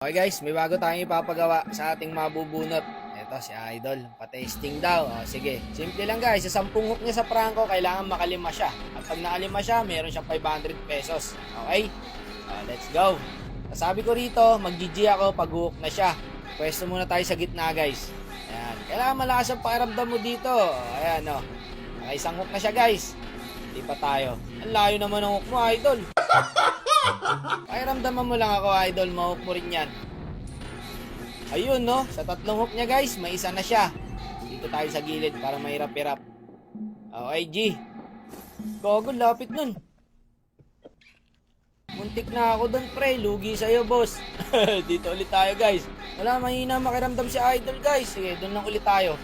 Okay guys, may bago tayong ipapagawa sa ating mabubunot. Ito si Idol, pa-testing daw. O, sige, simple lang guys, sa 10 hook niya sa prangko, kailangan makalima siya. At pag nakalima siya, meron siyang 500 pesos. Okay? Let's go. Sabi ko rito, mag-GG ako pag hook na siya. Pwesto muna tayo sa gitna guys. Ayan. Kailangan malakas ang pakiramdam mo dito. Ayan o. Nakaisang hook na siya guys. Hindi pa tayo. Ang layo naman ng hook mo, Idol. Pakiramdaman mo lang ako, Idol. Ma-hook mo rin yan. Ayun, no? Sa 3 hook niya, guys, may isa na siya. Dito tayo sa gilid para mahirap-hirap. Okay, G. Gogo, lapit nun. Muntik na ako dun, pre. Lugi sa'yo, boss. Dito ulit tayo, guys. Wala, mahina makiramdam si Idol, guys. Sige, dun lang ulit tayo.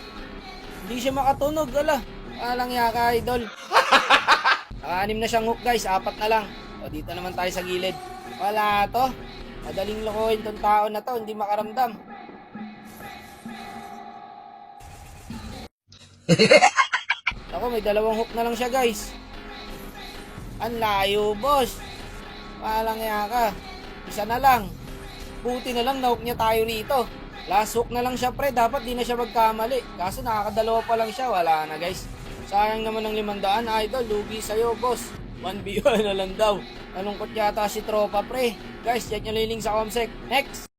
Hindi siya makatunog, ala. Walang yaka, Idol. Naka-6 na siyang hook, guys. 4 na lang. O, dito naman tayo sa gilid. Wala to. Madaling lokohin tong tao na to. Hindi makaramdam. Ako, may 2 hook na lang siya, guys. Ang layo, boss. Walang yaka. Isa na lang. Buti na lang na-hook niya tayo rito. Last hook na lang siya, pre. Dapat di na siya magkamali. Kaso nakakadalawa pa lang siya. Wala na, guys. Sayang naman ng 500, Idol. Lugi sa'yo, boss. 1v1 na lang daw. Nalungkot yata si tropa, pre. Guys, check nyo liling sa Comsec. Next!